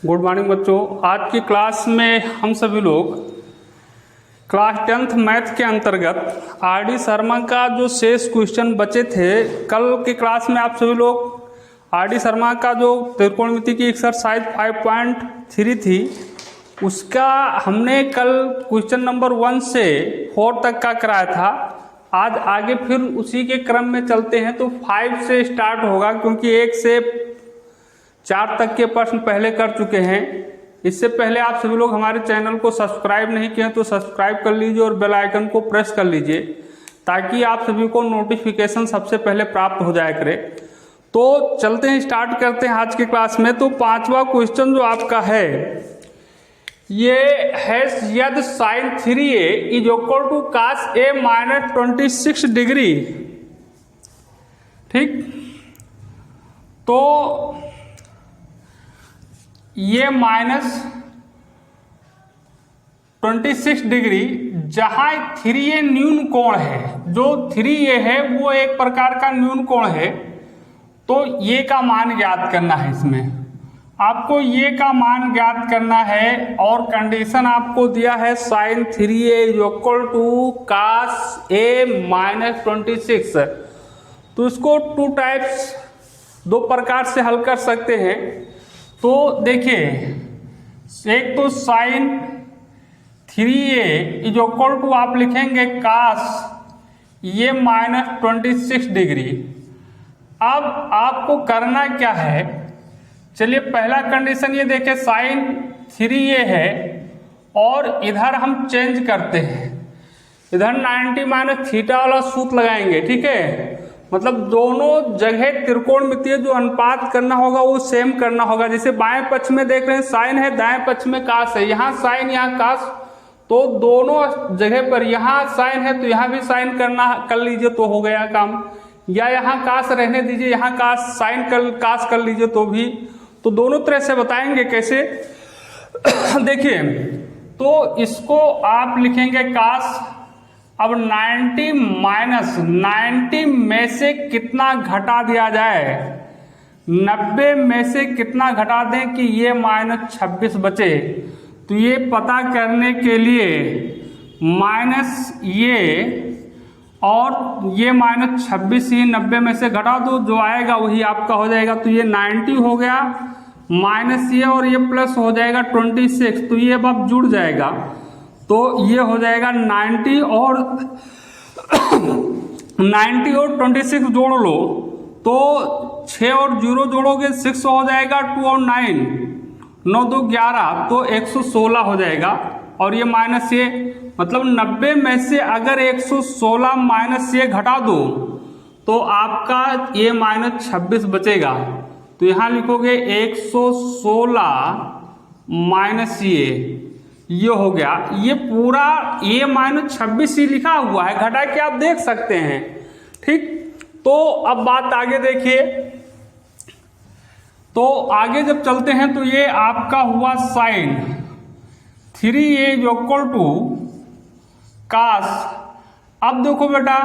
Good morning बच्चों। आज की क्लास में हम सभी लोग क्लास 10th मैथ के अंतर्गत आर डी शर्मा का जो शेष क्वेश्चन बचे थे, कल की क्लास में आप सभी लोग आर डी शर्मा का जो त्रिकोणमिति की एक्सरसाइज 5.3 थी उसका हमने कल क्वेश्चन नंबर 1 से 4 तक का कराया था। आज आगे फिर उसी के क्रम में चलते हैं, तो 5 से स्टार्ट होगा क्योंकि 1 से 4 तक के प्रश्न पहले कर चुके हैं। इससे पहले आप सभी लोग हमारे चैनल को सब्सक्राइब नहीं किए तो सब्सक्राइब कर लीजिए और बेल आइकन को प्रेस कर लीजिए ताकि आप सभी को नोटिफिकेशन सबसे पहले प्राप्त हो जाया करे। तो चलते हैं, स्टार्ट करते हैं आज की क्लास में। तो 5वां क्वेश्चन जो आपका है ये है, यदि sin 3a is equal to cos a minus 26 degree. ठीक, तो ये माइनस 26 डिग्री जहां 3a न्यून कोण है, जो 3a है वो एक प्रकार का न्यून कोण है, तो ये का मान ज्ञात करना है। इसमें आपको ये का मान ज्ञात करना है और कंडीशन आपको दिया है sin 3a equal to cos a minus 26। तो इसको दो प्रकार से हल कर सकते हैं। तो देखिए, एक तो sin 3a is equal to आप लिखेंगे cos ये माइनस 26 डिग्री। अब आपको करना क्या है, चलिए पहला कंडीशन ये देखें, sin 3a है और इधर हम चेंज करते हैं, इधर 90 माइनस थीटा वाला सूत्र लगाएंगे। ठीक है, मतलब दोनों जगह त्रिकोणमितीय जो अनुपात करना होगा वो सेम करना होगा। जैसे बाएं पक्ष में देख रहे हैं साइन है, दाएं पक्ष में कास है, यहाँ साइन यहाँ कास, तो दोनों जगह पर यहाँ साइन है तो यहाँ भी साइन कर लीजिए तो हो गया काम, या यहाँ कास रहने दीजिए, यहाँ कास साइन कास कर लीजिए तो भी। तो दोनों तरह से बताएंगे कैसे। देखिए, तो इसको आप लिखेंगे कास। अब 90 माइनस 90 में से कितना घटा दिया जाए, 90 में से कितना घटा दें कि ये माइनस 26 बचे। तो ये पता करने के लिए माइनस ये और ये माइनस 26 ही 90 में से घटा दो, जो आएगा वही आपका हो जाएगा। तो ये 90 हो गया, माइनस ये और ये प्लस हो जाएगा 26, तो ये अब जुड़ जाएगा। तो ये हो जाएगा 90 और 26 जोड़ लो, तो 6 और 0 जोड़ोगे 6 हो जाएगा, 2 और 9 9 2 11, तो 116 हो जाएगा। और ये माइनस ये, मतलब 90 में से अगर 116 माइनस ये घटा दो तो आपका ये माइनस 26 बचेगा। तो यहाँ लिखोगे 116 माइनस ये हो गया। ये पूरा ये माइनस 26 ही लिखा हुआ है, घटा के आप देख सकते हैं। ठीक, तो अब बात आगे देखिए। तो आगे जब चलते हैं तो ये आपका हुआ sin 3a equal to cos। अब देखो बेटा,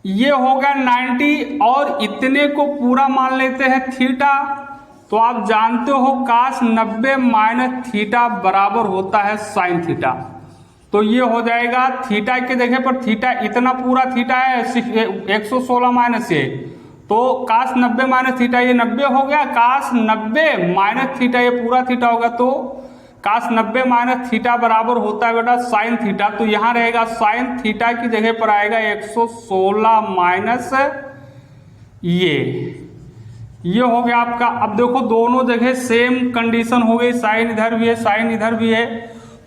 ये होगा 90 और इतने को पूरा मान लेते हैं थीटा। तो आप जानते हो cos 90 माइनस थीटा बराबर होता है sin थीटा। तो ये हो जाएगा थीटा के जगह पर थीटा, इतना पूरा थीटा है 116 माइनस ये, तो cos 90 माइनस थीटा ये 90 हो गया, cos 90 माइनस थीटा ये पूरा थीटा होगा। तो cos 90 माइनस थीटा बराबर होता है बेटा sin थीटा। तो यहाँ रहेगा sin थीटा की जगह पर आएगा 116 माइनस ये हो गया आपका। अब देखो दोनों जगह सेम कंडीशन हो गई, साइन इधर भी है साइन इधर भी है,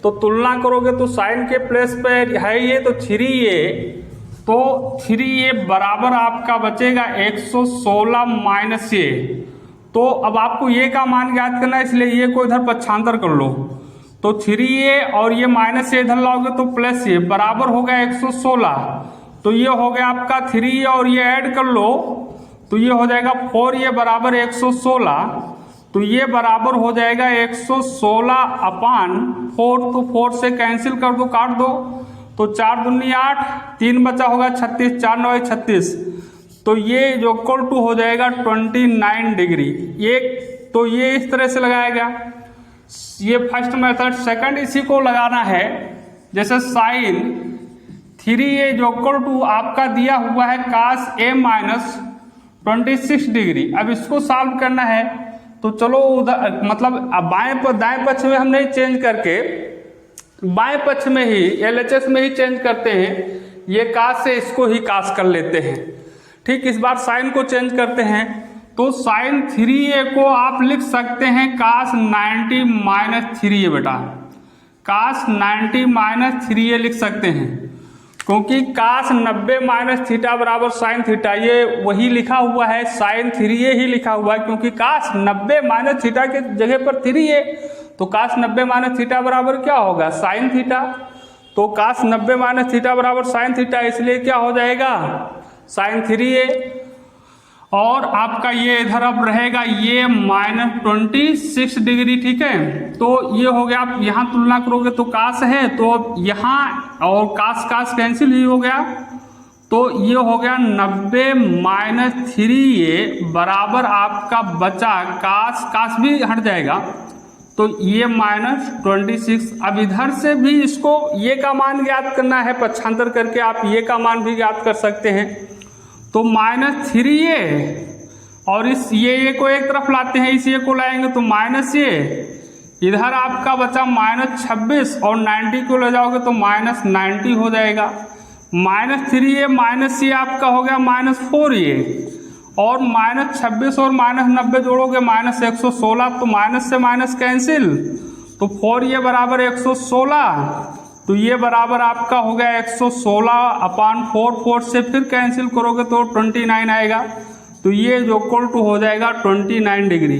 तो तुलना करोगे तो साइन के प्लेस पे है ये, तो 3a, तो 3a बराबर आपका बचेगा 116 माइनस ये। तो अब आपको ये का मान ज्ञात करना है, इसलिए ये को इधर पक्षांतर कर लो, तो 3a और ये माइनस ये इधर लाओगे तो प्लस ये बराबर हो गया 116। तो ये हो गया आपका 3a और ये ऐड कर लो तो ये हो जाएगा 4 ये बराबर 116। तो ये बराबर हो जाएगा 116 अपान 4, तो 4 से कैंसिल कर दो, काट दो, तो 4 दूनी 8, 3 बचा होगा 36, 4 9 36, तो ये जो इक्वल टू हो जाएगा 29 डिग्री। ये तो ये इस तरह से लगाया गया, ये फर्स्ट मेथड। सेकंड इसी को लगाना है, जैसे साइन 3a जो इक्वल टू आपका दिया हुआ है cos a माइनस 26 डिग्री। अब इसको सॉल्व करना है तो चलो उधर मतलब दाएं पक्ष में हम नहीं चेंज करके बाएं पक्ष में ही LHS में ही चेंज करते हैं। ये cos से इसको ही cos कर लेते हैं। ठीक, इस बार साइन को चेंज करते हैं तो साइन 3a को आप लिख सकते हैं cos 90 माइनस 3a बेटा, cos 90 माइनस 3a लिख सकते हैं, क्योंकि cos 90 माइनस थीटा बराबर साइन थीटा, ये वही लिखा हुआ है, साइन 3a ही लिखा हुआ है, क्योंकि cos 90 माइनस थीटा के जगह पर 3a, तो cos 90 माइनस थीटा बराबर क्या होगा, साइन थीटा। तो cos 90 माइनस थीटा बराबर साइन थीटा, इसलिए क्या हो जाएगा, साइन 3a। और आपका ये इधर अब रहेगा ये माइनस 26 डिग्री। ठीक है, तो ये हो गया। आप यहाँ तुलना करोगे तो कास है, तो यहाँ और कास कास कैंसिल ही हो गया, तो ये हो गया 90 माइनस 3a बराबर आपका बचा कास, कास भी हट जाएगा, तो ये माइनस 26। अब इधर से भी इसको ये का मान ज्ञात करना है, पक्षांतर करके आप ये का मान भी ज्ञात कर सकते हैं। तो माइनस 3a और इस ये को एक तरफ लाते हैं, इस ये को लाएंगे तो माइनस ये, इधर आपका बचा माइनस 26 और 90 को ले जाओगे तो माइनस 90 हो जाएगा। माइनस 3a माइनस ये आपका हो गया माइनस 4a, और माइनस 26 और माइनस 90 जोड़ोगे माइनस 116, तो माइनस से माइनस कैंसिल, तो 4a बराबर 116, तो ये बराबर आपका हो गया 116/4, 4 से फिर कैंसिल करोगे तो 29 आएगा, तो ये जो इक्वल टू हो जाएगा 29 डिग्री।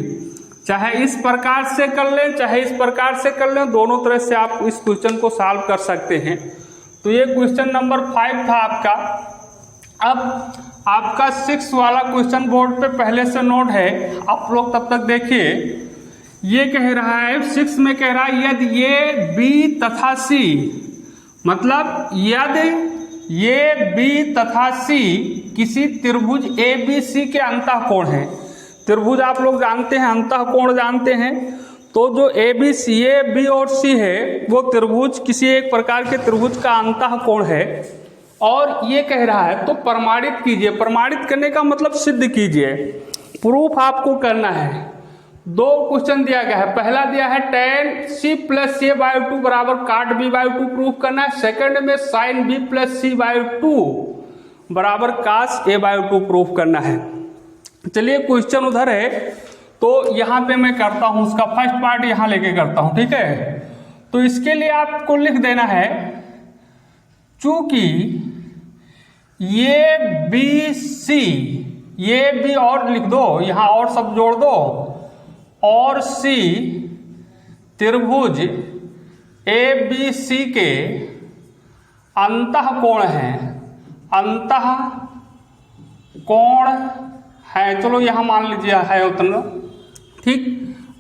चाहे इस प्रकार से कर लें चाहे इस प्रकार से कर लें, दोनों तरह से आप इस क्वेश्चन को सॉल्व कर सकते हैं। तो ये क्वेश्चन नंबर 5 था आपका। अब आपका 6 वाला क्वेश्चन बोर्ड पे पहले से नोट है, आप लोग तब तक देखिए। ये कह रहा है 6 में कह रहा है यदि ये B तथा C, मतलब यदि ये B तथा C किसी त्रिभुज ABC के अंतःकोण है। त्रिभुज आप लोग जानते हैं, अंतःकोण जानते हैं, तो जो ABC A B और C है वो त्रिभुज किसी एक प्रकार के त्रिभुज का अंतःकोण है। और ये कह रहा है तो प्रमाणित कीजिए। प्रमाणित करने का मतलब सिद्ध कीजिए, प्रूफ आपको करना है। 2 क्वेश्चन दिया गया है। पहला दिया है tan C प्लस A/2 बराबर cot B/2 प्रूफ करना है। सेकंड में sin B प्लस C/2 बराबर cos A/2 प्रूफ करना है। चलिए क्वेश्चन उधर है, तो यहाँ पे मैं करता हूँ, उसका फर्स्ट पार्ट यहाँ लेके करता हूँ। ठीक है, तो इसके लिए आपको लिख देना है, चूंकि ये BC, ये भी और लिख दो, यहाँ और सब जोड़ दो, और C त्रिभुज ABC के अंतःकोण है, अंतःकोण है। चलो यहाँ मान लीजिए है उतना। ठीक,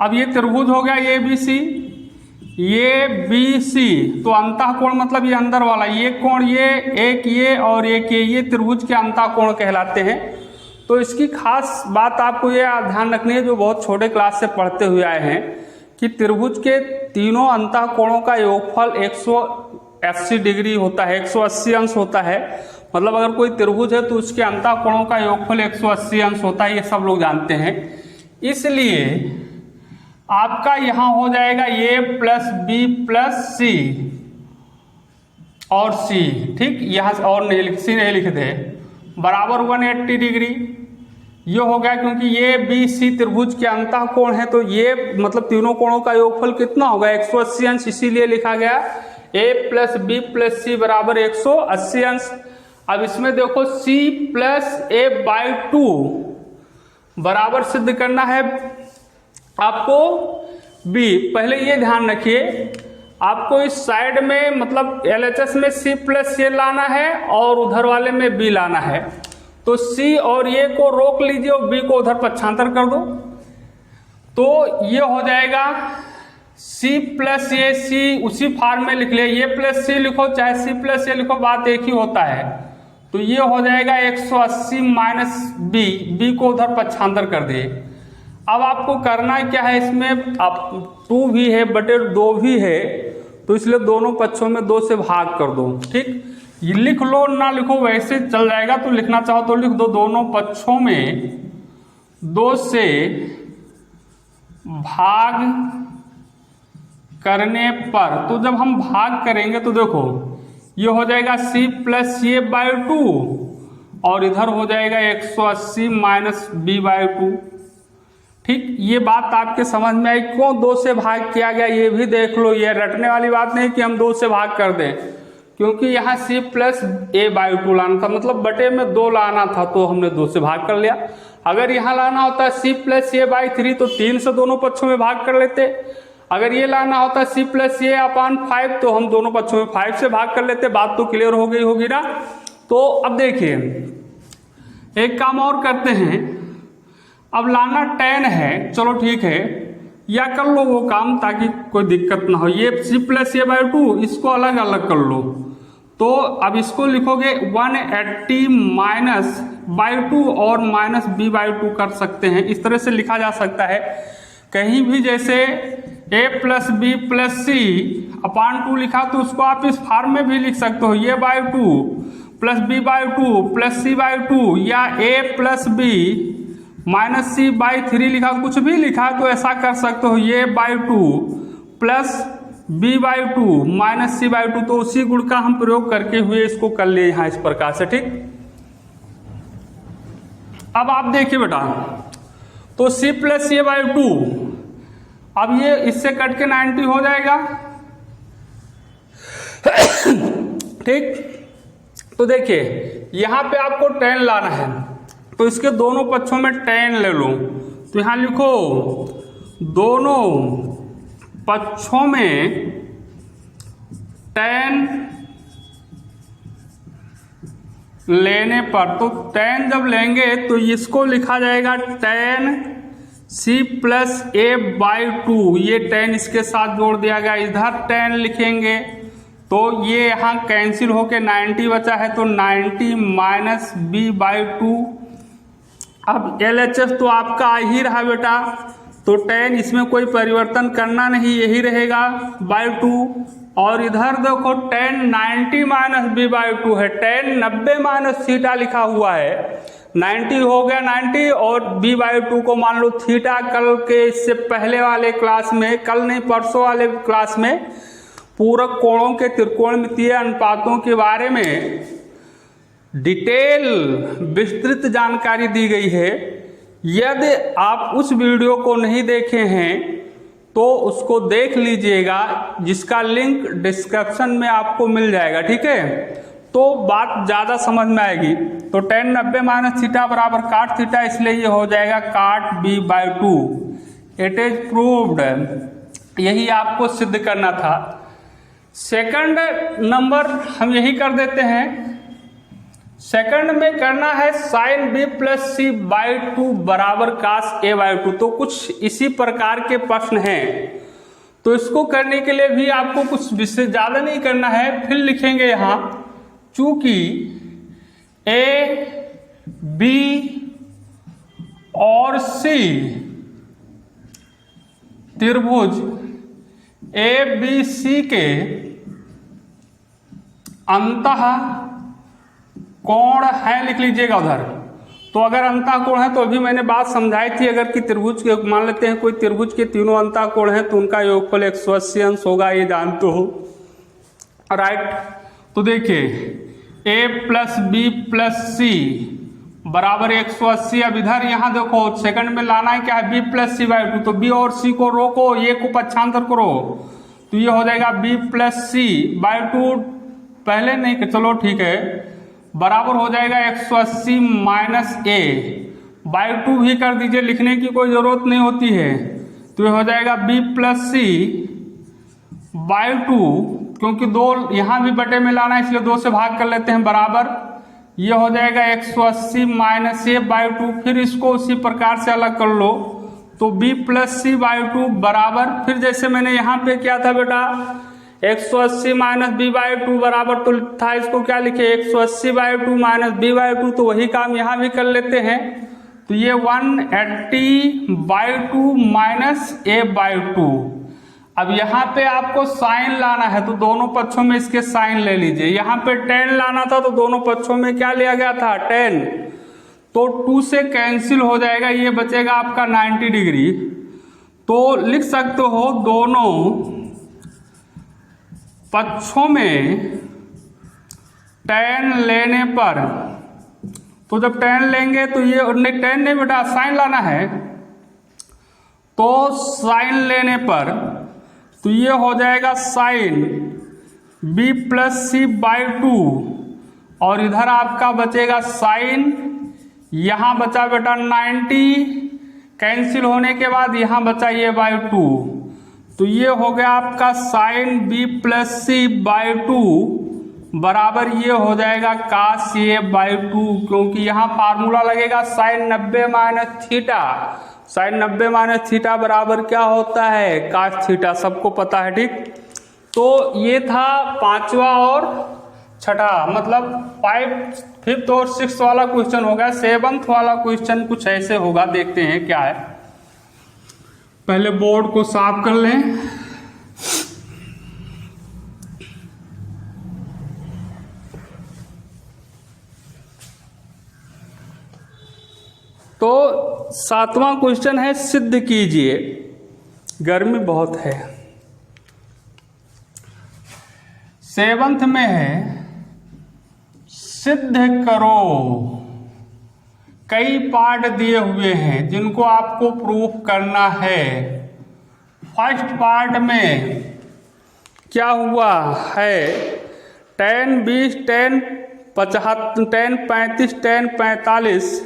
अब ये त्रिभुज हो गया ABC, ये BC, तो अंतःकोण मतलब ये अंदर वाला, ये कोण, ये एक ये और एक ये त्रिभुज के अंतःकोण कहलाते हैं। तो इसकी खास बात आपको ये ध्यान रखनी है, जो बहुत छोटे क्लास से पढ़ते हुए आए हैं, कि त्रिभुज के तीनों अंतःकोणों का योगफल 180 डिग्री होता है, 180 अंश होता है। मतलब अगर कोई त्रिभुज है तो उसके अंतःकोणों का योगफल 180 अंश होता है, ये सब लोग जानते हैं। इसलिए आपका यहाँ हो जाएगा A plus B plus C और C। ठीक, यहाँ और नहीं लिख दे, बराबर 180 डिग्री। ये हो गया, क्योंकि ये BC त्रिभुज के अंतःकोण है, तो ये मतलब तीनों कोणों का योगफल कितना होगा, 180 अंश, इसीलिए लिखा गया A plus B plus C बराबर 180 अंश। अब इसमें देखो C प्लस A/2 बराबर सिद्ध करना है आपको B। पहले ये ध्यान रखिए, आपको इस साइड में मतलब LHS में C प्लस A लाना है और उधर वाले में B लाना है। तो C और A को रोक लीजिए और B को उधर पक्षांतर कर दो, तो ये हो जाएगा C प्लस A। C उसी फॉर्म में लिख लिया, A प्लस C लिखो चाहे C प्लस A लिखो, बात एक ही होता है। तो ये हो जाएगा 180 माइनस B, B को उधर पक्षांतर कर दिए। अब आपको करना क्या है इसमें, अब 2 भी है बटे 2 भी है, तो इसलिए दोनों पक्षों में 2 से भाग कर दो। ठीक, ये लिख लो ना लिखो वैसे चल जाएगा, तो लिखना चाहो तो लिख दो। दोनों पक्षों में 2 से भाग करने पर, तो जब हम भाग करेंगे तो देखो ये हो जाएगा c प्लस a बाई 2 और इधर हो जाएगा 180 माइनस b बाई 2। ठीक, ये बात आपके समझ में आई क्यों 2 से भाग किया गया, ये भी देख लो। ये रटने वाली बात नहीं कि हम 2 से भाग कर दें, क्योंकि यहाँ c प्लस a बाई 2 लाना था, मतलब बटे में 2 लाना था, तो हमने 2 से भाग कर लिया। अगर यहाँ लाना होता c प्लस a बाई 3 तो 3 से दोनों पक्षों में भाग कर लेते। अगर ये लाना होता c प्लस a अपान 5 तो हम दोनों पक्षों में 5 से भाग कर लेते। बात तो क्लियर हो गई होगी ना। तो अब देखिए एक काम और करते हैं, अब लाना tan है, चलो ठीक है, या कर लो वो काम ताकि कोई दिक्कत ना हो। ये c प्लस a बाई 2 इसको अलग अलग कर लो, तो अब इसको लिखोगे 180 माइनस बाई 2 और माइनस b बाई 2 कर सकते हैं। इस तरह से लिखा जा सकता है। कहीं भी जैसे a प्लस बी प्लस सी अपान 2 लिखा तो उसको आप इस फॉर्म में भी लिख सकते हो, ये by 2 plus b by 2 plus C by 2, या a plus b minus c by 3 लिखा, कुछ भी लिखा तो ऐसा कर सकते हो, ये by 2 plus b by 2 minus c by 2। तो उसी गुण का हम प्रयोग करके हुए इसको कर लिए यहाँ इस प्रकार से। ठीक, अब आप देखिए बेटा, तो c प्लस a बाई 2, अब ये इससे कट के 90 हो जाएगा। ठीक, तो देखिए यहाँ पे आपको tan लाना है, तो इसके दोनों पक्षों में tan ले लो, तो यहाँ लिखो दोनों पक्षों में tan लेने पर, तो tan जब लेंगे तो इसको लिखा जाएगा tan c plus a by 2, ये tan इसके साथ जोड़ दिया गया, इधर tan लिखेंगे तो ये यहाँ कैंसिल होके 90 बचा है, तो 90 माइनस b बाई 2। अब LHS तो आपका आ ही रहा बेटा, तो tan इसमें कोई परिवर्तन करना नहीं, यही रहेगा बाई 2। और इधर देखो tan 90 माइनस b बाई 2 है, tan 90 माइनस थीटा लिखा हुआ है, 90 हो गया 90 और b बाई 2 को मान लो थीटा। कल के इससे पहले वाले क्लास में, कल नहीं परसों वाले क्लास में पूरक कोणों के त्रिकोणमितीय अनुपातों के बारे में डिटेल विस्तृत जानकारी दी गई है। यदि आप उस वीडियो को नहीं देखे हैं तो उसको देख लीजिएगा, जिसका लिंक डिस्क्रिप्शन में आपको मिल जाएगा। ठीक है, तो बात ज़्यादा समझ में आएगी। तो tan 90 माइनस थीटा बराबर काट थीटा, इसलिए ये हो जाएगा काट b by 2। It is proved, यही आपको सिद्ध करना था। सेकंड नंबर हम यही कर देते हैं। सेकंड में करना है sine b plus C by 2 बराबर कास a बाई 2। तो कुछ इसी प्रकार के प्रश्न हैं, तो इसको करने के लिए भी आपको कुछ विशेष ज़्यादा नहीं करना है। फिर लिखेंगे यहाँ, चूंकि a b और c त्रिभुज ABC के अंतः कोण है, लिख लीजिएगा उधर। तो अगर अंतः कोण है तो अभी मैंने बात समझाई थी, अगर कि त्रिभुज के मान लेते हैं कोई त्रिभुज के तीनों अंतः कोण हैं तो उनका योगफल 180 अंश होगा, ये जानते हो राइट। तो देखिए a प्लस बी प्लस सी बराबर 180। अब इधर यहाँ देखो सेकंड में लाना है क्या है, b प्लस सी बाई 2, तो b और c को रोको, ये को पक्षांतर करो, तो ये हो जाएगा b प्लस सी बाई 2। पहले नहीं, चलो ठीक है, बराबर हो जाएगा 180 माइनस a बाई 2 भी कर दीजिए, लिखने की कोई ज़रूरत नहीं होती है। तो ये हो जाएगा b प्लस सी बाई 2, क्योंकि 2 यहाँ भी बटे में लाना है इसलिए 2 से भाग कर लेते हैं, बराबर ये हो जाएगा 180 माइनस a बाई 2। फिर इसको उसी प्रकार से अलग कर लो, तो b प्लस सी बाई 2 बराबर, फिर जैसे मैंने यहाँ पे किया था बेटा 180 माइनस b बाई 2 बराबर, तो था इसको क्या लिखे 180 बाई 2 माइनस b बाई 2, तो वही काम यहाँ भी कर लेते हैं। तो तो ये 180/2 माइनस a/2। अब यहाँ पे आपको साइन लाना है तो दोनों पक्षों में इसके साइन ले लीजिए। यहाँ पे 10 लाना था तो दोनों पक्षों में क्या लिया गया था 10, तो 2 से कैंसिल हो जाएगा, ये बचेगा आपका 90 डिग्री। तो लिख सकते हो दोनों पक्षों में 10 लेने पर, तो जब 10 लेंगे तो ये 10 नहीं बेटा साइन लाना है, तो साइन लेने पर तो ये हो जाएगा साइन b+c/2 और इधर आपका बचेगा साइन, यहाँ बचा बेटा 90, कैंसिल होने के बाद यहाँ बचा ये /2, तो ये हो गया आपका साइन b+c/2 बराबर ये हो जाएगा cos a/2, क्योंकि यहाँ फार्मूला लगेगा sine 90 minus theta. Sine 90 minus theta बराबर क्या होता है cos थीटा, सबको पता है ठीक। तो ये था 5वां और 6ठा, मतलब 5th और 6th वाला क्वेश्चन होगा। 7th वाला क्वेश्चन कुछ ऐसे होगा, देखते हैं क्या है। पहले बोर्ड को साफ कर लें। तो 7वां क्वेश्चन है सिद्ध कीजिए, गर्मी बहुत है। 7th में है सिद्ध करो। कई पार्ट दिए हुए हैं जिनको आपको प्रूफ करना है। फर्स्ट पार्ट में क्या हुआ है 10 20 10 75 10 35 10 45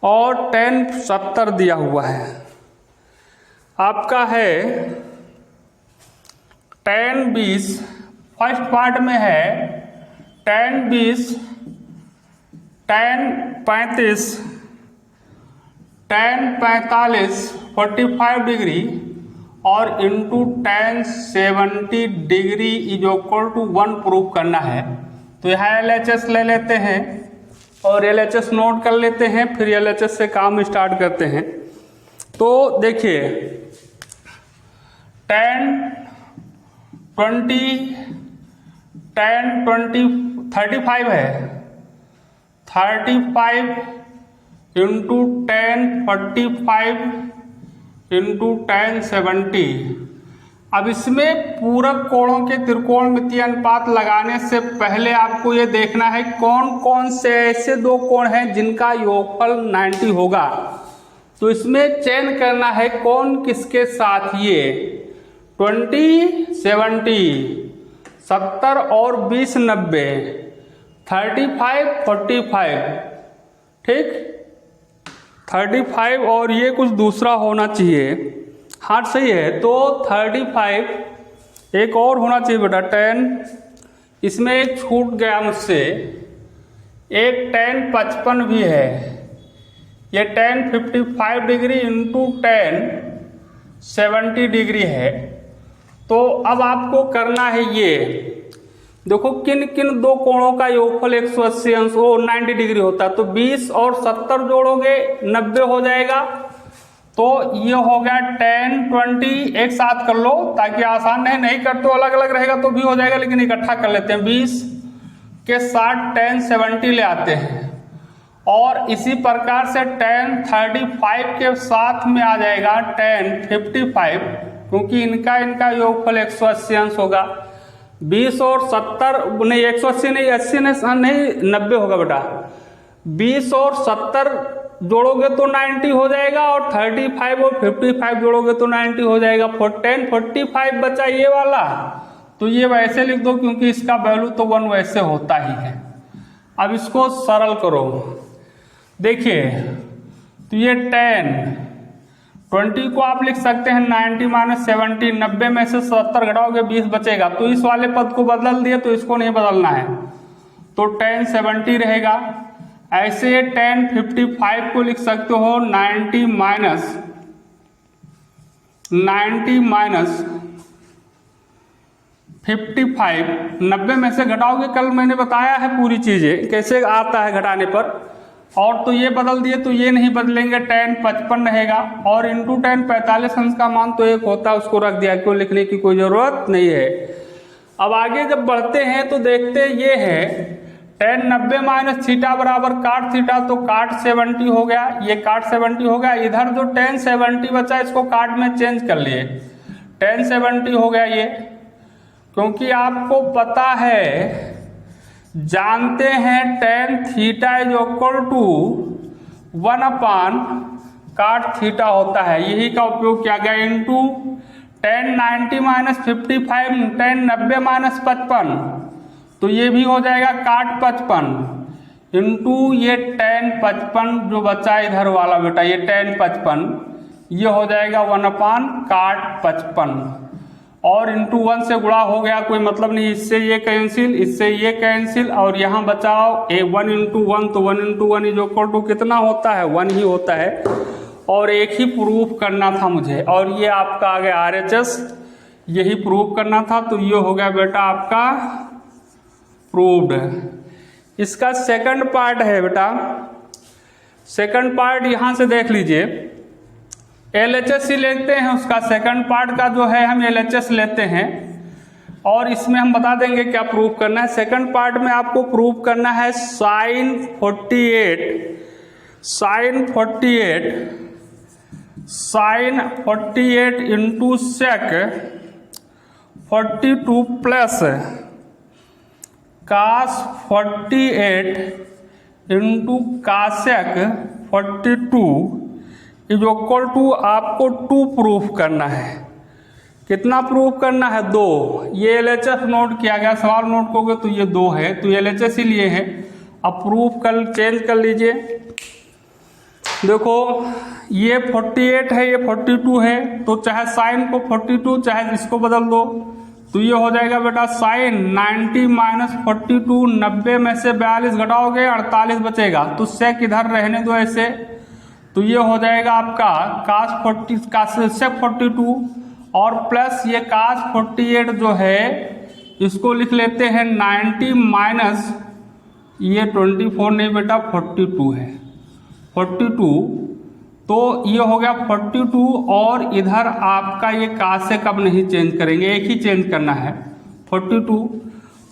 और 10 70 दिया हुआ है। आपका है 10 20, फर्स्ट पार्ट में है 10 20 10 35 10 45 45 डिग्री और into 10 70 degree is equal to 1 proof करना है। तो यहाँ LHS ले लेते हैं और LHS नोट कर लेते हैं, फिर LHS से काम स्टार्ट करते हैं। तो देखिए 10 20 10 20 35 है, 35 इंटू 10 45 इंटू 10 70। अब इसमें पूरक कोणों के त्रिकोणमितीय अनुपात लगाने से पहले आपको ये देखना है कौन कौन से ऐसे दो कोण हैं जिनका योगफल 90 होगा। तो इसमें चयन करना है कौन किसके साथ, ये 20 70 70 और 20 90 35 45 ठीक 35 और ये कुछ दूसरा होना चाहिए। हाँ सही है, तो 35 एक और होना चाहिए बेटा 10, इसमें एक छूट गया मुझसे, एक 10 55 भी है, ये 10 55 डिग्री इंटू 10 70 डिग्री है। तो अब आपको करना है ये देखो किन किन दो कोणों का योगफल 180 अंश 90 डिग्री होता है। तो 20 और 70 जोड़ोगे 90 हो जाएगा। तो ये हो गया 10 20 एक साथ कर लो ताकि आसान नहीं करते तो अलग अलग रहेगा तो भी हो जाएगा, लेकिन इकट्ठा कर लेते हैं। 20 के साथ 10 70 ले आते हैं और इसी प्रकार से 10 35 के साथ में आ जाएगा 10 55, क्योंकि इनका योगफल 180 अंश होगा। 20 और 70 नहीं 180 नहीं 80 नहीं 90 होगा बेटा। 20 और 70 जोड़ोगे तो 90 हो जाएगा और 35 और 55 जोड़ोगे तो 90 हो जाएगा। 10 45 बचा ये वाला, तो ये वैसे लिख दो क्योंकि इसका वैल्यू तो 1 वैसे होता ही है। अब इसको सरल करो, देखिए तो ये 10 20 को आप लिख सकते हैं 90 माइनस 70, 90 में से 70 घटाओगे 20 बचेगा। तो इस वाले पद को बदल दिए तो इसको नहीं बदलना है, तो 10 70 रहेगा। ऐसे 10 55 को लिख सकते हो 90 माइनस 55, 90 में से घटाओगे, कल मैंने बताया है पूरी चीजें कैसे आता है घटाने पर। और तो ये बदल दिए तो ये नहीं बदलेंगे, tan 55 रहेगा और इंटू tan 45 अंश का मान तो 1 होता है, उसको रख दिया, क्यों लिखने की कोई ज़रूरत नहीं है। अब आगे जब बढ़ते हैं तो देखते हैं ये है tan 90 माइनस थीटा बराबर काट थीटा, तो काट 70 हो गया, ये काट 70 हो गया। इधर जो tan 70 बचा इसको काट में चेंज कर लिए, tan 70 हो गया ये, क्योंकि आपको पता है, जानते हैं tan theta is equal to 1 upon cot theta होता है, यही का उपयोग किया गया। Into tan 90 minus 55 tan 90 minus 55, तो ये भी हो जाएगा काट 55 इंटू ये tan 55 जो बचा इधर वाला बेटा, ये tan 55 ये हो जाएगा 1 अपान काट 55 और इंटू 1 से गुणा हो गया, कोई मतलब नहीं, इससे ये कैंसिल, इससे ये कैंसिल और यहाँ बचाओ 1 इंटू 1, तो 1 इंटू 1 इज इक्वल टू कितना होता है, 1 ही होता है। और एक ही प्रूफ करना था मुझे, और ये आपका आ गया RHS, यही प्रूफ करना था, तो ये हो गया बेटा आपका प्रूव्ड। इसका सेकंड पार्ट है बेटा, सेकंड पार्ट यहाँ से देख लीजिए, LHS ही लेते हैं, उसका सेकंड पार्ट का जो है हम LHS लेते हैं और इसमें हम बता देंगे क्या प्रूव करना है। सेकंड पार्ट में आपको प्रूव करना है sin 48 into sec 42 plus cos 48 into cosec 42 is equal to आपको 2 प्रूफ करना है। कितना प्रूफ करना है, 2। ये LHS नोट किया गया, सवाल नोट करोगे तो ये 2 है, तो LHS ही लिए हैं। अब प्रूफ कर चेंज कर लीजिए, देखो ये 48 है, ये 42 है, तो चाहे साइन को 42 चाहे इसको बदल दो, तो ये हो जाएगा बेटा साइन 90 माइनस 42, 90 में से 42 घटाओगे 48 बचेगा, तो सेक इधर रहने दो ऐसे, तो ये हो जाएगा आपका cos 42 और प्लस ये cos 48 जो है इसको लिख लेते हैं 90 माइनस ये 24 नहीं बेटा 42 है, 42, तो ये हो गया 42 और इधर आपका ये कासेक अब नहीं चेंज करेंगे, एक ही चेंज करना है 42।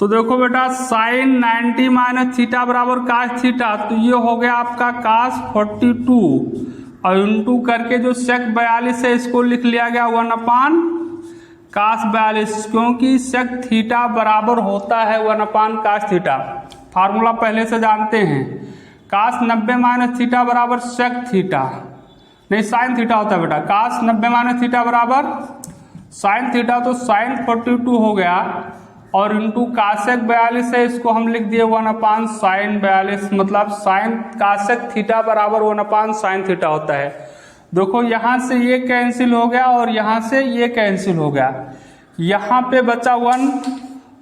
तो देखो बेटा साइन 90 माइनस थीटा बराबर कास थीटा, तो ये हो गया आपका कास 42 और इंटू करके जो सेक 42 है इसको लिख लिया गया 1 अपान कास 42, क्योंकि सेक थीटा बराबर होता है 1 अपान कास थीटा, फार्मूला पहले से जानते हैं। कास 90 माइनस थीटा बराबर सेक थीटा, नहीं साइन थीटा होता है बेटा, कास 90 माइनस थीटा बराबर साइन थीटा, तो साइन 42 हो गया और इंटू कासेक 42 है, इसको हम लिख दिए 1 अपान साइन 42, मतलब साइन कासेक थीटा बराबर 1 अपान साइन थीटा होता है। देखो यहाँ से ये कैंसिल हो गया और यहाँ से ये कैंसिल हो गया, यहाँ पे बचा 1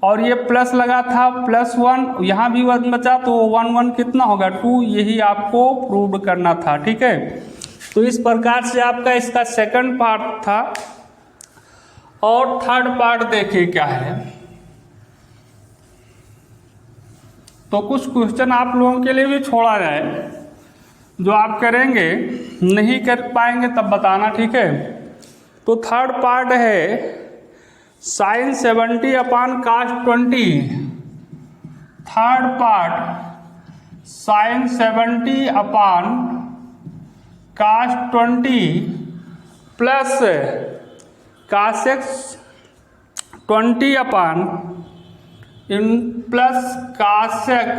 और ये प्लस लगा था +1, यहाँ भी 1 बचा, तो 1 कितना होगा 2, यही आपको प्रूव करना था। ठीक है, तो इस प्रकार से आपका इसका सेकंड पार्ट था। और थर्ड पार्ट देखिए क्या है, तो कुछ क्वेश्चन आप लोगों के लिए भी छोड़ा जाए, जो आप करेंगे, नहीं कर पाएंगे तब बताना, ठीक है। तो थर्ड पार्ट है sine 70 upon cos 20, third part sine 70 upon cos 20 plus cosec 20 upon in plus cosec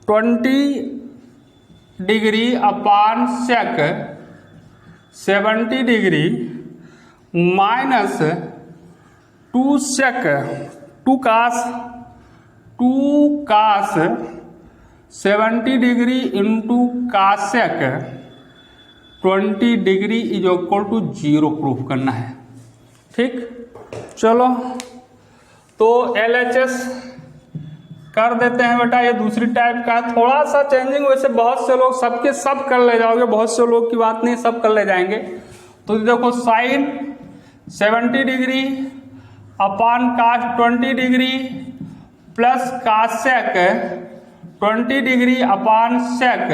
20 degree upon sec 70 degree minus 2 sec 2 cos 70 degree into cosec 20 degree is equal to 0 proof करना है। ठीक, चलो तो LHS कर देते हैं बेटा, ये दूसरी टाइप का थोड़ा सा चेंजिंग, वैसे बहुत से लोग सबके सब कर ले जाओगे, बहुत से लोग की बात नहीं, सब कर ले जाएंगे। तो देखो साइन 70 डिग्री अपान cos 20 degree plus cosec 20 degree upon sec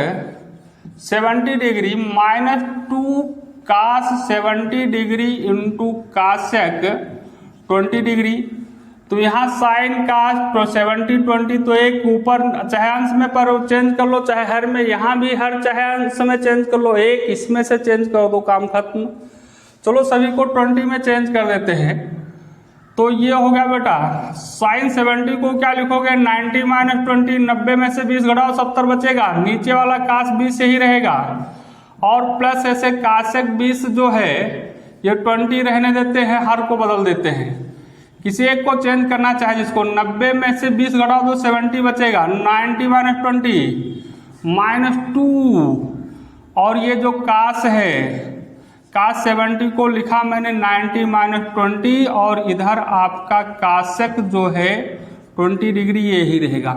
70 degree minus 2 cos 70 degree into cosec 20 degree. तो यहाँ साइन कास 70 20, तो एक ऊपर चाहे अंश में पर चेंज कर लो, चाहे हर में, यहाँ भी हर चाहे अंश में चेंज कर लो, एक इसमें से चेंज कर दो, काम खत्म। चलो सभी को 20 में चेंज कर देते हैं। तो ये हो गया बेटा साइन 70 को क्या लिखोगे 90 माइनस 20, 90 में से 20 घटाओ 70 बचेगा, नीचे वाला कास 20 से ही रहेगा, और प्लस ऐसे कासेक 20 जो है ये 20 रहने देते हैं, हर को बदल देते हैं। किसी एक को चेंज करना चाहे जिसको 90 में से 20 घटाओ तो 70 बचेगा, 90 माइनस 20 माइनस 2, और ये जो कास है कास 70 को लिखा मैंने 90 माइनस 20, और इधर आपका कासेक जो है 20 डिग्री ये ही रहेगा।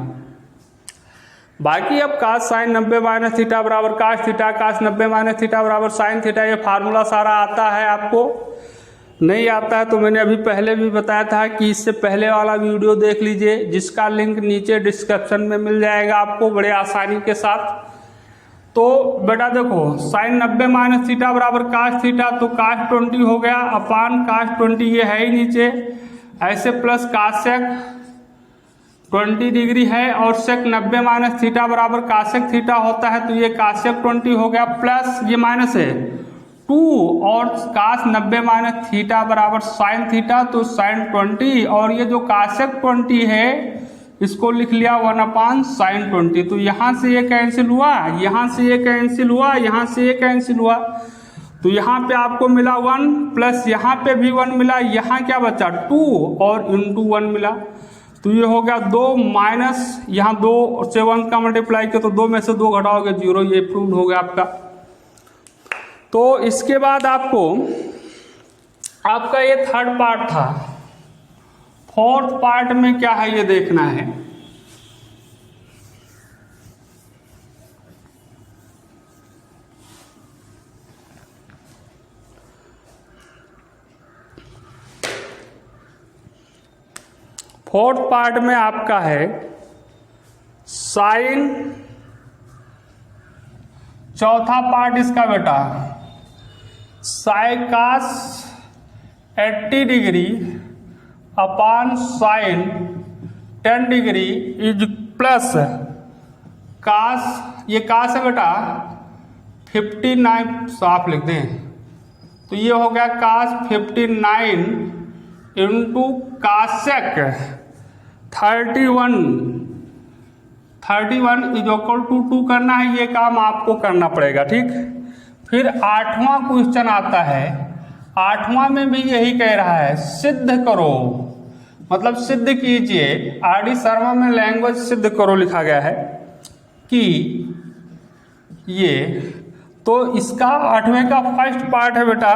बाकी अब कास साइन 90 माइनस थीटा बराबर cos theta, cos 90 minus theta बराबर साइन थीटा, ये फार्मूला सारा आता है। आपको नहीं आता है तो मैंने अभी पहले भी बताया था कि इससे पहले वाला वीडियो देख लीजिए, जिसका लिंक नीचे डिस्क्रिप्शन में मिल जाएगा आपको बड़े आसानी के साथ। तो बेटा देखो साइन 90 माइनस थीटा बराबर कास थीटा, तो कास 20 हो गया अपान कास 20, ये है ही नीचे, ऐसे प्लस कासेक 20 डिग्री है, और सेक 90 माइनस थीटा बराबर कासेक थीटा होता है, तो ये कासेक 20 हो गया, प्लस ये माइनस है 2, और कास 90 माइनस थीटा बराबर साइन थीटा, तो साइन 20, और ये जो कासेक 20 है इसको लिख लिया 1 अपान साइन 20। तो यहाँ से ये कैंसिल हुआ, यहाँ से ये कैंसिल हुआ, यहाँ से ये कैंसिल हुआ, तो यहाँ पे आपको मिला 1, प्लस यहाँ पे भी 1 मिला, यहाँ क्या बचा 2 और इंटू 1 मिला, तो ये हो गया 2 माइनस यहाँ 2 से 1 का मल्टीप्लाई किया तो 2 में से 2 घटाओगे 0, ये प्रूव हो गया आपका। तो इसके बाद आपका ये थर्ड पार्ट था, फोर्थ पार्ट में क्या है ये देखना है। फोर्थ पार्ट में आपका है साइन, चौथा पार्ट इसका बेटा साइकास 80 degree upon sine 10 degree is plus cos, ये कास है बेटा 59, साफ लिख दें, तो ये हो गया कास 59 इंटू कासेक 31 इज इक्वल टू 2 करना है, ये काम आपको करना पड़ेगा, ठीक। फिर 8वां क्वेश्चन आता है, 8वां में भी यही कह रहा है सिद्ध करो, मतलब सिद्ध कीजिए, आर डी शर्मा में लैंग्वेज सिद्ध करो लिखा गया है कि ये, तो इसका 8वें का फर्स्ट पार्ट है बेटा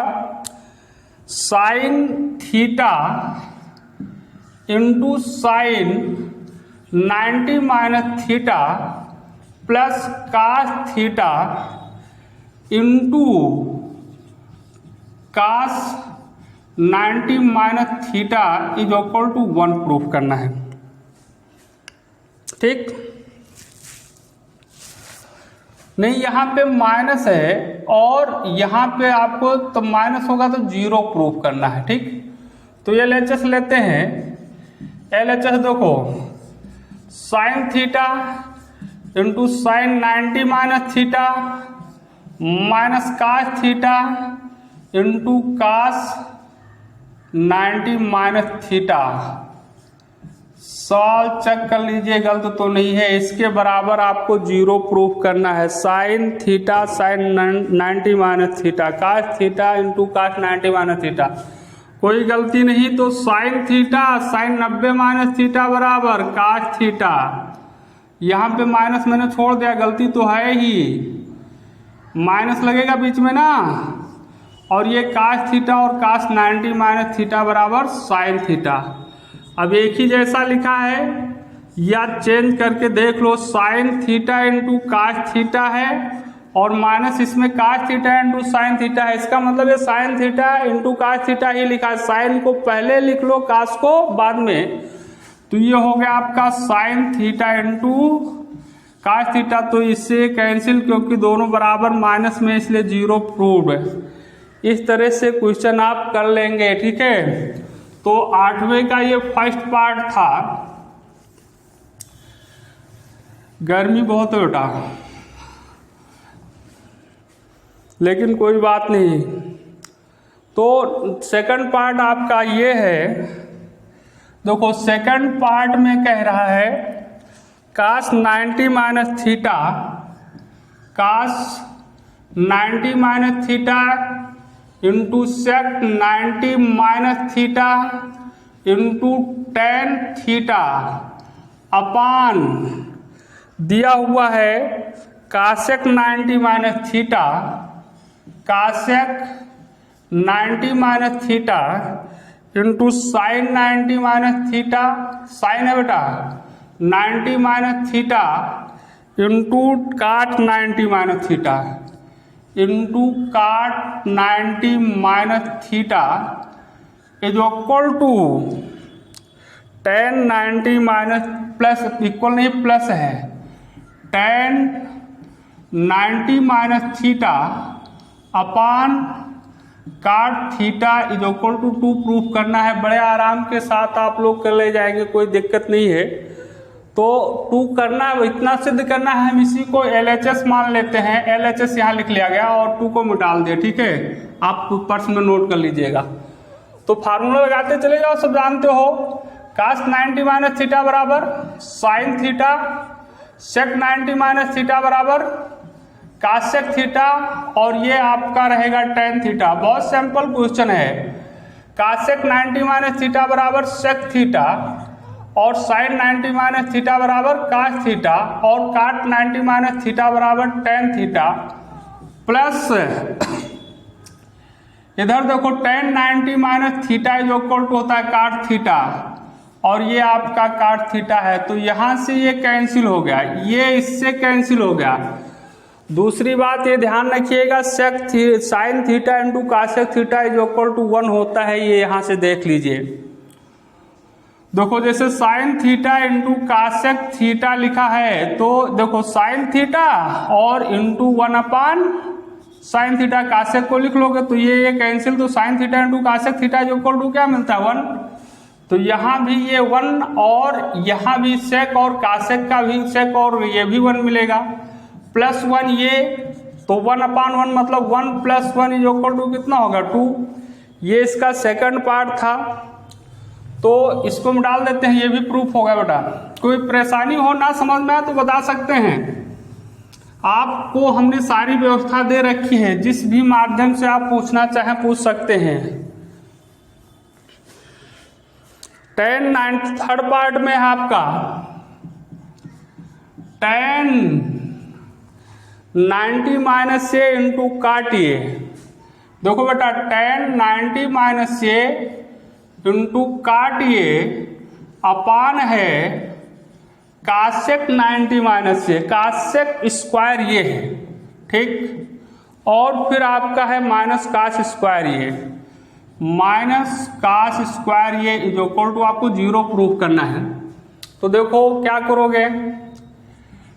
sine theta into sine 90 minus theta plus cos theta into cos 90 minus theta is equal to 1 proof करना है, ठीक। नहीं यहाँ पे माइनस है और यहाँ पे आपको तो माइनस होगा तो 0 प्रूफ करना है, ठीक। तो ये LHS लेते हैं, LHS देखो sine theta into sine 90 minus theta minus cos theta into cos 90 minus theta, solve check कर लीजिए गलत तो नहीं है, इसके बराबर आपको 0 प्रूफ करना है। Sine theta sine 90 minus theta cos theta into cos 90 minus theta, कोई गलती नहीं, तो sine theta sine 90 minus theta बराबर कास थीटा, यहाँ पे माइनस मैंने छोड़ दिया, गलती तो है ही, माइनस लगेगा बीच में ना, और ये कास थीटा और कास 90 माइनस थीटा बराबर साइन थीटा। अब एक ही जैसा लिखा है या चेंज करके देख लो, sine theta into cos theta है और माइनस इसमें cos theta into sine theta है, इसका मतलब ये sine theta into cos theta ही लिखा है, साइन को पहले लिख लो कास को बाद में, तो ये हो गया आपका साइन थीटा इंटू काश थीटा तो इससे कैंसिल, क्योंकि दोनों बराबर माइनस में, इसलिए 0 प्रूव्ड है। इस तरह से क्वेश्चन आप कर लेंगे, ठीक है। तो 8वें का ये फर्स्ट पार्ट था। गर्मी बहुत है बेटा, लेकिन कोई बात नहीं। तो सेकंड पार्ट आपका ये है, देखो सेकंड पार्ट में कह रहा है cos 90 minus theta, cos 90 minus theta into sec 90 minus theta into tan theta upon दिया हुआ है cosec 90 minus theta, cosec 90 minus theta into sine 90 minus theta, sine है बेटा 90 minus theta into cot 90 minus theta into cot 90 minus theta is equal to tan 90 minus plus, equal नहीं plus है, tan 90 minus theta upon cot theta is equal to 2 proof करना है। बड़े आराम के साथ आप लोग कर ले जाएंगे, कोई दिक्कत नहीं है। तो 2 करना है, इतना सिद्ध करना है। हम इसी को LHS मान लेते हैं, LHS यहाँ लिख लिया गया और 2 को मिटाल दिया, ठीक है। आप पर्स में नोट कर लीजिएगा। तो फार्मूला लगाते चले जाओ, सब जानते हो। कास 90 माइनस थीटा बराबर sine theta, sec 90 minus theta बराबर कासेक थीटा, और ये आपका रहेगा टेन थीटा। बहुत सिंपल क्वेश्चन है। कासेक 90 माइनस थीटा बराबर सेक थीटा और साइन 90 माइनस थीटा बराबर कास थीटा और काट 90 माइनस थीटा बराबर टेन थीटा प्लस इधर देखो tan 90 minus theta is equal to होता है काट थीटा, और ये आपका काट थीटा है। तो यहां से ये कैंसिल हो गया, ये इससे कैंसिल हो गया। दूसरी बात ये ध्यान रखिएगा, sec sine theta into cosec theta is equal to 1 होता है, ये यहां से देख लीजिए। देखो जैसे sine theta into cosec theta लिखा है, तो देखो साइन थीटा और into 1 upon sine theta, cosec को लिख लोगे तो ये कैंसिल, तो sine theta into cosec theta is equal to क्या मिलता है 1। तो यहाँ भी ये 1 और यहाँ भी सेक और कासेक का भी सेक और ये भी 1 मिलेगा, प्लस 1 ये, तो 1 अपान 1 मतलब 1 प्लस 1 इज इक्वल टू कितना होगा 2। ये इसका सेकंड पार्ट था, तो इसको हम डाल देते हैं, ये भी प्रूफ होगा बेटा। कोई परेशानी हो ना समझ में आए तो बता सकते हैं। आपको हमने सारी व्यवस्था दे रखी है, जिस भी माध्यम से आप पूछना चाहें पूछ सकते हैं। टेन 9 थर्ड पार्ट में है आपका टेन 90 माइनस से इंटू काटिए। देखो बेटा टेन 90 माइनस से इंटू काटिए अपान है कासेक 90 माइनस से, कासेक स्क्वायर ये है, ठीक। और फिर आपका है माइनस कास स्क्वायर ये, माइनस कास स्क्वायर ये इज इक्वल टू आपको 0 प्रूफ करना है। तो देखो क्या करोगे,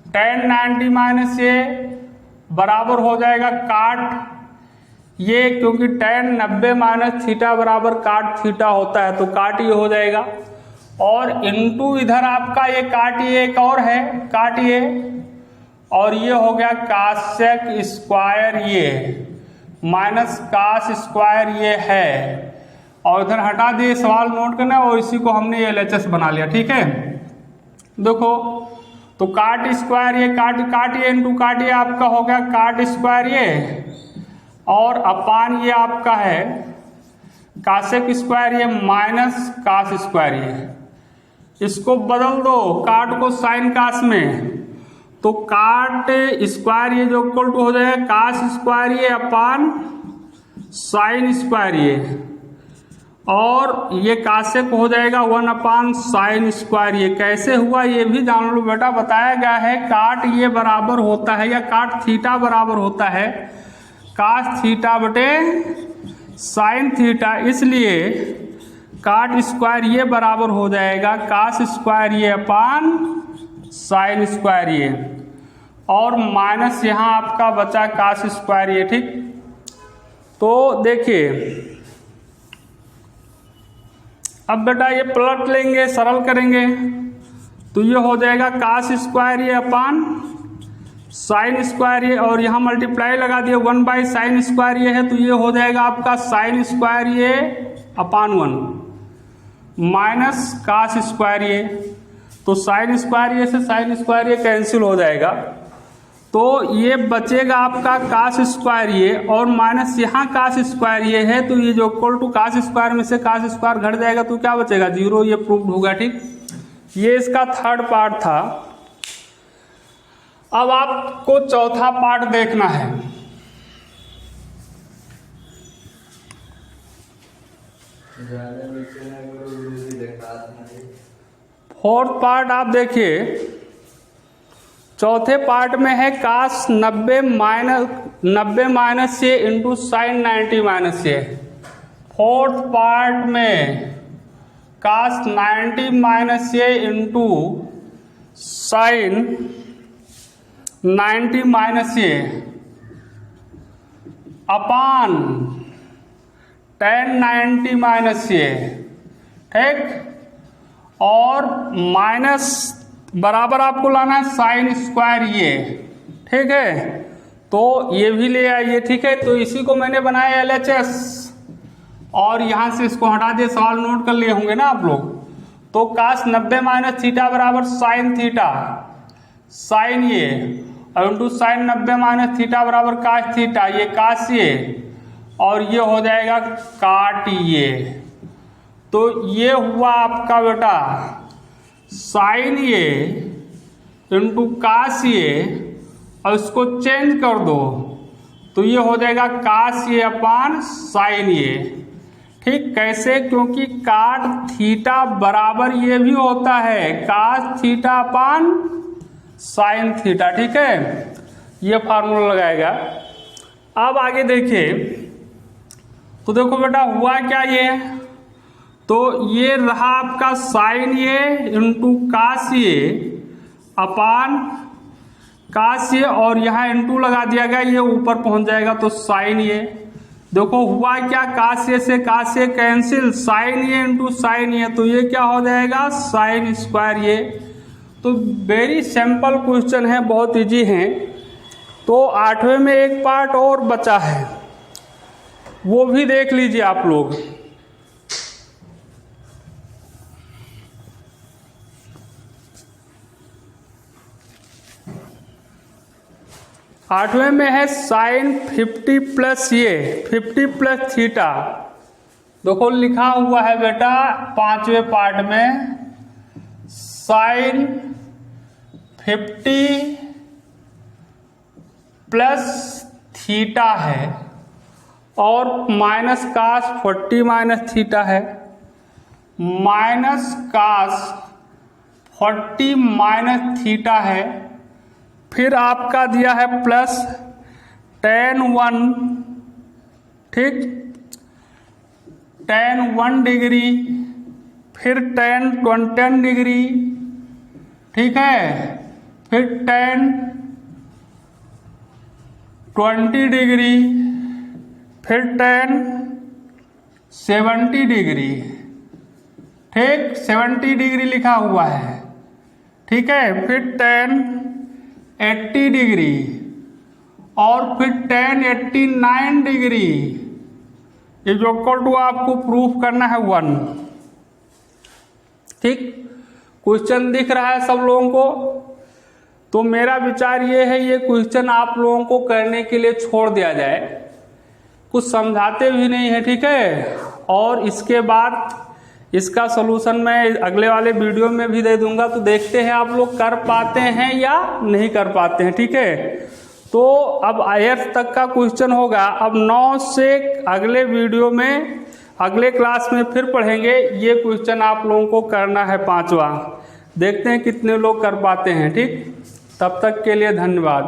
टेन 90 माइनस से बराबर हो जाएगा काट ये, क्योंकि टेन 90 माइनस थीटा बराबर काट थीटा होता है, तो काट ये हो जाएगा। और इनटू इधर आपका ये काट ये एक और है काट ये, और ये हो गया कासेक स्क्वायर ये माइनस कास स्क्वायर ये है, और इधर हटा दिए, सवाल नोट करना और इसी को हमने LHS बना लिया, ठीक है। देखो तो काट स्क्वायर ये काट ये इंटू काट ये आपका हो गया काट स्क्वायर ये, और अपान ये आपका है कासेक स्क्वायर ये माइनस कास स्क्वायर ये। इसको बदल दो काट को साइन कास में, तो काट स्क्वायर ये जो इक्वल टू हो जाएगा कास स्क्वायर ये अपान साइन स्क्वायर ये, और ये कासेक हो जाएगा 1 अपान साइन स्क्वायर ये। कैसे हुआ ये भी जान लो बेटा, बताया गया है काट ये बराबर होता है या काट थीटा बराबर होता है कास थीटा बटे साइन थीटा, इसलिए काट स्क्वायर ये बराबर हो जाएगा कास स्क्वायर ये अपान साइन स्क्वायर ये। और माइनस यहाँ आपका बचा काश स्क्वायर ये, ठीक। तो देखिए अब बेटा ये पलट लेंगे, सरल करेंगे तो ये हो जाएगा काश स्क्वायर ये अपान साइन स्क्वायर ये, और यहाँ मल्टीप्लाई लगा दिए 1/sin स्क्वायर ये है, तो ये हो जाएगा आपका साइन स्क्वायर ये अपान 1 माइनस काश स्क्वायर ये। तो साइन स्क्वायर ये से साइन स्क्वायर ये कैंसिल हो जाएगा, तो ये बचेगा आपका काश स्क्वायर ये और माइनस यहाँ काश स्क्वायर ये है, तो ये जो इक्वल टू काश स्क्वायर में से काश स्क्वायर घट जाएगा तो क्या बचेगा 0, ये प्रूफ होगा, ठीक। ये इसका थर्ड पार्ट था। अब आपको चौथा पार्ट देखना है। फोर्थ पार्ट आप देखिए, चौथे पार्ट में है काश 90 माइनस ये इंटू साइन 90 माइनस ये। फोर्थ पार्ट में काश 90 माइनस ये इंटू साइन 90 माइनस ये अपान tan 90 माइनस ये, ठीक। और माइनस बराबर आपको लाना है साइन स्क्वायर ये, ठीक है। तो ये भी ले आइए, ठीक है। तो इसी को मैंने बनाया LHS और यहाँ से इसको हटा दिए, सवाल नोट कर लिए होंगे ना आप लोग। तो काश 90 माइनस थीटा बराबर साइन थीटा, साइन ये और इंटू साइन 90 माइनस थीटा बराबर काश थीटा, ये काश ये और ये हो जाएगा काट ये। तो ये हुआ आपका बेटा साइन ये इंटू काश ये और इसको चेंज कर दो तो ये हो जाएगा काश ये अपान साइन ये, ठीक। कैसे? क्योंकि काट थीटा बराबर ये भी होता है काश थीटा अपान साइन थीटा, ठीक है। ये फार्मूला लगाएगा। अब आगे देखिए, तो देखो बेटा हुआ क्या ये, तो ये रहा आपका साइन ये इंटू काश ये अपान काश ये और यहाँ इंटू लगा दिया गया, ये ऊपर पहुंच जाएगा तो साइन ये। देखो हुआ क्या, काश ये से काश ये कैंसिल, साइन ये इंटू साइन ये, तो ये क्या हो जाएगा साइन स्क्वायर ये। तो वेरी सिंपल क्वेश्चन है, बहुत इजी है। तो 8वें में एक पार्ट और बचा है, वो भी देख लीजिए आप लोग। आठवें में है साइन 50 प्लस ये 50 प्लस थीटा। देखो लिखा हुआ है बेटा 5वें पार्ट में साइन 50 प्लस थीटा है और माइनस कास 40 माइनस थीटा है, माइनस कास 40 माइनस थीटा है। फिर आपका दिया है प्लस tan 1, ठीक, tan 1 डिग्री, फिर tan 10 डिग्री, ठीक है, फिर tan 20 डिग्री, फिर tan 70 डिग्री, ठीक, 70 डिग्री लिखा हुआ है, ठीक है, फिर tan 80 डिग्री और फिर tan 89 डिग्री। ये जो इक्वल टू आपको प्रूफ करना है 1, ठीक। क्वेश्चन दिख रहा है सब लोगों को। तो मेरा विचार ये है, ये क्वेश्चन आप लोगों को करने के लिए छोड़ दिया जाए, कुछ समझाते भी नहीं है, ठीक है। और इसके बाद इसका सलूशन मैं अगले वाले वीडियो में भी दे दूंगा, तो देखते हैं आप लोग कर पाते हैं या नहीं कर पाते हैं, ठीक है। तो अब 8th तक का क्वेश्चन होगा। अब 9 से अगले वीडियो में अगले क्लास में फिर पढ़ेंगे। ये क्वेश्चन आप लोगों को करना है 5वां, देखते हैं कितने लोग कर पाते हैं, ठीक। तब तक के लिए धन्यवाद।